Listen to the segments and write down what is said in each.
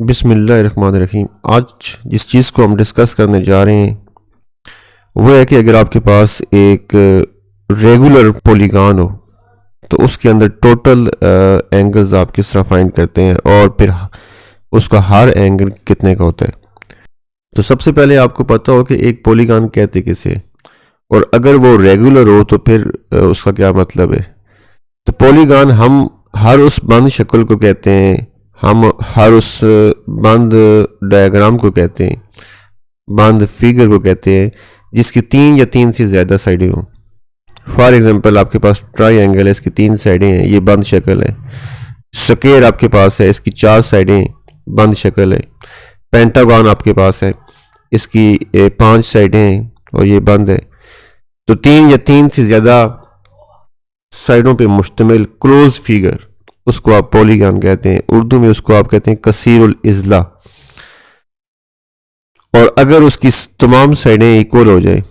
बिस्मिल्लाहिर्रहमानिर्रहीम। आज जिस चीज़ को हम डिस्कस करने जा रहे हैं वो है कि अगर आपके पास एक रेगुलर पॉलीगॉन हो तो उसके अंदर टोटल एंगल्स आप किस तरह फाइंड करते हैं और फिर उसका हर एंगल कितने का होता है। तो सबसे पहले आपको पता हो कि एक पॉलीगॉन कहते किसे, और अगर वो रेगुलर हो तो फिर उसका क्या मतलब है। तो पॉलीगॉन हम हर उस बंद शक्ल को कहते हैं, हम हर उस बंद डायग्राम को कहते हैं, बंद फिगर को कहते हैं जिसकी तीन या तीन से ज़्यादा साइडें हों। फॉर एग्जांपल आपके पास ट्रायंगल है, इसकी तीन साइडें हैं, ये बंद शक्ल है। स्क्वायर आपके पास है, इसकी चार साइडें, बंद शक्ल है। पेंटागन आपके पास है, इसकी पांच साइडें हैं और ये बंद है। तो तीन या तीन से ज़्यादा साइडों पे मुश्तमिल क्लोज फिगर, उसको आप पॉलीगॉन कहते हैं। उर्दू में उसको आप कहते हैं कसीरुल इज़ला। और अगर उसकी तमाम साइडें इक्वल हो जाए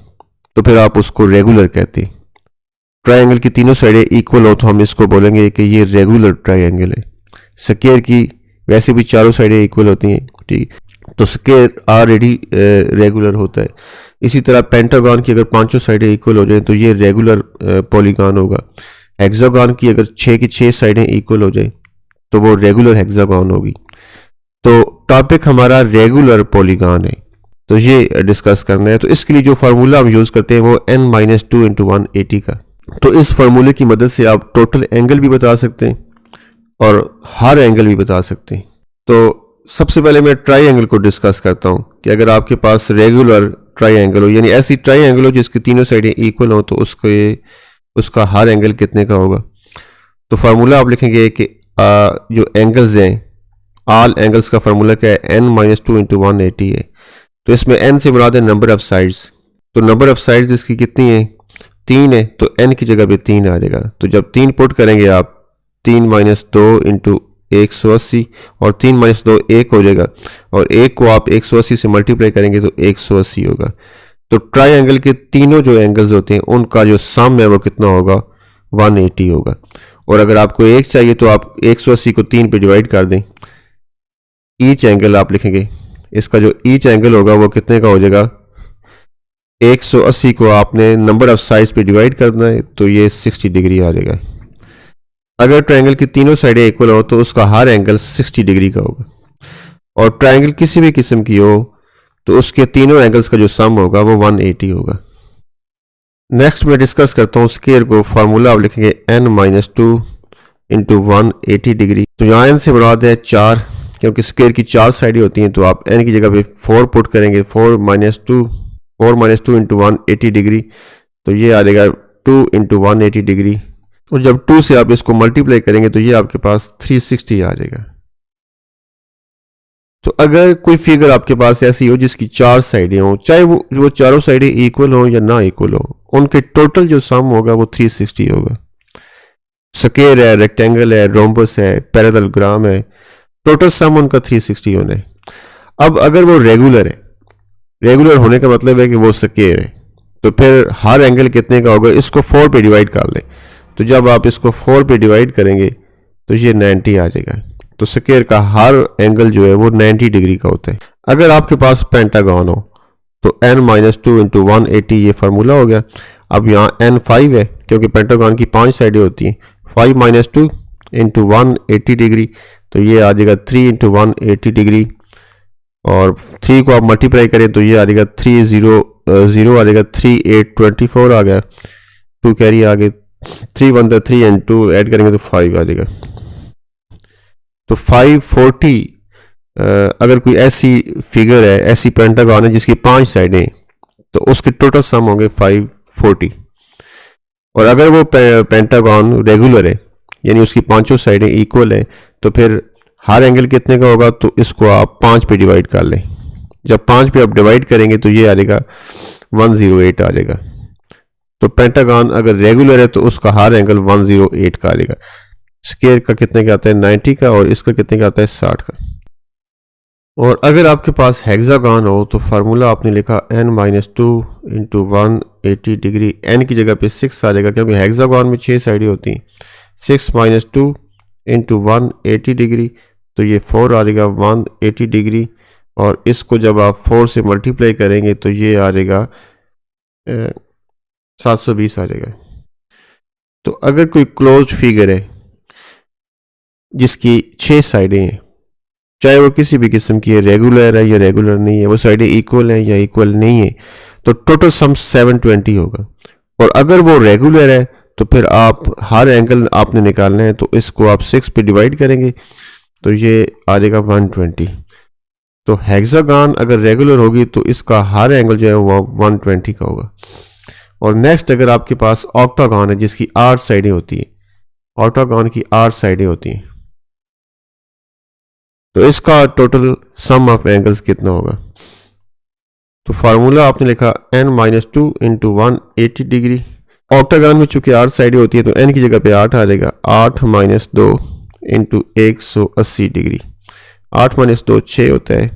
तो फिर आप उसको रेगुलर कहते हैं। ट्रायंगल की तीनों साइडें इक्वल हो तो हम इसको बोलेंगे कि ये रेगुलर ट्रायंगल है। स्क्वायर की वैसे भी चारों साइडें इक्वल होती हैं, ठीक, तो स्क्वायर ऑलरेडी रेगुलर होता है। इसी तरह पेंटागन की अगर पांचों साइडें इक्वल हो जाए तो ये रेगुलर पॉलीगॉन होगा। हेक्सागन की अगर छः की छः साइडें इक्वल हो जाए तो वो रेगुलर हेक्सागन होगी। तो टॉपिक हमारा रेगुलर पॉलीगॉन है, तो ये डिस्कस करना है। तो इसके लिए जो फार्मूला हम यूज़ करते हैं वो n-2 इंटू 180 का। तो इस फार्मूले की मदद से आप टोटल एंगल भी बता सकते हैं और हर एंगल भी बता सकते हैं। तो सबसे पहले मैं ट्रायंगल को डिस्कस करता हूँ कि अगर आपके पास रेगुलर ट्रायंगल हो, यानी ऐसी ट्रायंगल हो जिसकी तीनों साइडें इक्वल हो, तो उसका हर एंगल कितने का होगा। तो फार्मूला आप लिखेंगे कि जो एंगल्स हैं, ऑल एंगल्स का फार्मूला क्या है, n-2 इंटू 180 है। तो इसमें n से मुराद है नंबर ऑफ साइड्स। तो नंबर ऑफ साइड्स इसकी कितनी है, तीन है, तो n की जगह पे तीन आ जाएगा। तो जब तीन पुट करेंगे आप, 3-2 इंटू 180, और 3-2 1 हो जाएगा, और एक को आप 180 से मल्टीप्लाई करेंगे तो 180 होगा। तो ट्रायंगल के तीनों जो एंगल्स होते हैं उनका जो सम है वो कितना होगा, 180 होगा। और अगर आपको एक चाहिए तो आप 180 को 3 पे डिवाइड कर दें। ईच एंगल आप लिखेंगे, इसका जो ईच एंगल होगा वो कितने का हो जाएगा, 180 को आपने नंबर ऑफ साइड्स पे डिवाइड करना है तो ये 60 डिग्री आ जाएगा। अगर ट्रायंगल की तीनों साइडें इक्वल हो तो उसका हर एंगल 60 डिग्री का होगा। और ट्रायंगल किसी भी किस्म की हो तो उसके तीनों एंगल्स का जो सम होगा वो 180 होगा। नेक्स्ट मैं डिस्कस करता हूँ स्क्वायर को। फार्मूला आप लिखेंगे n-2 इंटू 180 डिग्री। तो यहाँ n से मुराद है 4, क्योंकि स्क्वायर की चार साइडें होती हैं, तो आप n की जगह पे 4 पुट करेंगे। 4-2 इंटू 180 डिग्री, तो ये आ जाएगा 2 इंटू 180 डिग्री। और जब 2 से आप इसको मल्टीप्लाई करेंगे तो ये आपके पास 360 आ जाएगा। तो अगर कोई फिगर आपके पास ऐसी हो जिसकी चार साइडें हो, चाहे वो चारों साइडें इक्वल हो या ना इक्वल हो, उनके टोटल जो सम होगा वो 360 होगा। स्क्वायर है, रेक्टेंगल है, रोम्बस है, पैरेललोग्राम है, टोटल सम उनका 360 होना है। अब अगर वो रेगुलर है, रेगुलर होने का मतलब है कि वो स्क्वायर है, तो फिर हर एंगल कितने का होगा, इसको 4 पे डिवाइड कर लें। तो जब आप इसको 4 पे डिवाइड करेंगे तो ये 90 आ जाएगा। तो स्क्वायर का हर एंगल जो है वो 90 डिग्री का होता है। अगर आपके पास पेंटागन हो तो n-2 इंटू 180 ये फार्मूला हो गया। अब यहाँ n5 है, क्योंकि पेंटागन की 5 साइडें होती हैं। 5-2 इंटू 180 डिग्री, तो ये आ जाएगा 3 इंटू 180 डिग्री। और 3 को आप मल्टीप्लाई करें तो ये आ जाएगा 3-0 आ जाएगा, 3-8-24 आ गया। 2 कैरी आ गए, 3-1 एंड 2 ऐड करेंगे तो 5 आ जाएगा। तो 540 अगर कोई ऐसी फिगर है, ऐसी पेंटागन है जिसकी 5 साइडें, तो उसके टोटल सम होंगे 540। और अगर वो पेंटागन रेगुलर है, यानी उसकी पांचों साइडें इक्वल है, तो फिर हर एंगल कितने का होगा, तो इसको आप 5 पे डिवाइड कर लें। जब 5 पे आप डिवाइड करेंगे तो ये आ जाएगा 108 आ जाएगा। तो पेंटागन अगर रेगुलर है तो उसका हर एंगल 108 का आ जाएगा। स्क्वायर का कितने का आता है, 90 का, और इसका कितने का आता है, 60 का। और अगर आपके पास हेक्सागन हो तो फार्मूला आपने लिखा n-2 इंटू 180 डिग्री। n की जगह पे 6 आ जाएगा, क्योंकि हेक्सागन में 6 साइडें होती हैं। 6-2 इंटू 180 डिग्री, तो ये 4 आ जाएगा 180 डिग्री, और इसको जब आप 4 से मल्टीप्लाई करेंगे तो ये आ जाएगा 720 आ जाएगा। तो अगर कोई क्लोज फिगर है जिसकी 6 साइडें हैं, चाहे वो किसी भी किस्म की है, रेगुलर है या रेगुलर नहीं है, वो साइडें इक्वल हैं या इक्वल नहीं है, तो टोटल सम 720 होगा। और अगर वो रेगुलर है तो फिर आप हर एंगल आपने निकालना है, तो इसको आप 6 पे डिवाइड करेंगे तो ये आ जाएगा 120। तो हेक्सागन अगर रेगुलर होगी तो इसका हर एंगल जो है वो 120 का होगा। और नेक्स्ट अगर आपके पास ऑक्टागन है जिसकी 8 साइडें होती हैं, ऑक्टागन की 8 साइडें होती हैं, तो इसका टोटल सम ऑफ एंगल्स कितना होगा? तो फार्मूला आपने लिखा n-2 इंटू 180 डिग्री। ऑक्टागन में चूंकि 8 साइडें होती है तो n की जगह पे 8 आ जाएगा, 8-2 इंटू 180 डिग्री। 8-2 6 होता है,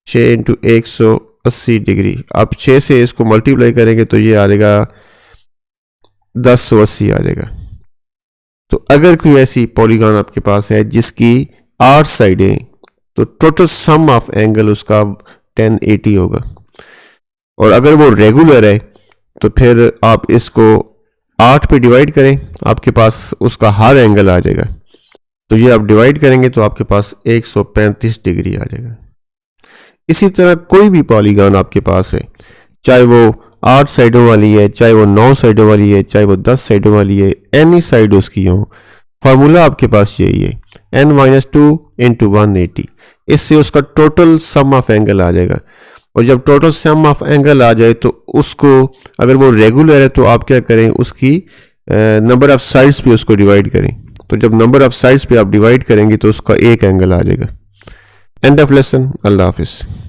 6 इंटू 180 डिग्री। आप 6 से इसको मल्टीप्लाई करेंगे तो ये आ जाएगा 1080 आ जाएगा। तो अगर कोई ऐसी पॉलीगॉन आपके पास है जिसकी 8 साइडें, तो टोटल सम ऑफ एंगल उसका 1080 होगा। और अगर वो रेगुलर है तो फिर आप इसको 8 पे डिवाइड करें, आपके पास उसका हर एंगल आ जाएगा। तो ये आप डिवाइड करेंगे तो आपके पास 135 डिग्री आ जाएगा। इसी तरह कोई भी पॉलीगॉन आपके पास है, चाहे वो 8 साइडों वाली है, चाहे वो 9 साइडों वाली है, चाहे वो 10 साइडों वाली है, एनी साइड उसकी हो, फार्मूला आपके पास यही है n-2 इंटू 180। इससे उसका टोटल सम ऑफ एंगल आ जाएगा। और जब टोटल सम ऑफ एंगल आ जाए तो उसको, अगर वो रेगुलर है तो आप क्या करें, उसकी नंबर ऑफ साइड्स पे उसको डिवाइड करें। तो जब नंबर ऑफ साइड्स पे आप डिवाइड करेंगे तो उसका एक एंगल आ जाएगा। End of lesson. अल्लाह हाफिज़।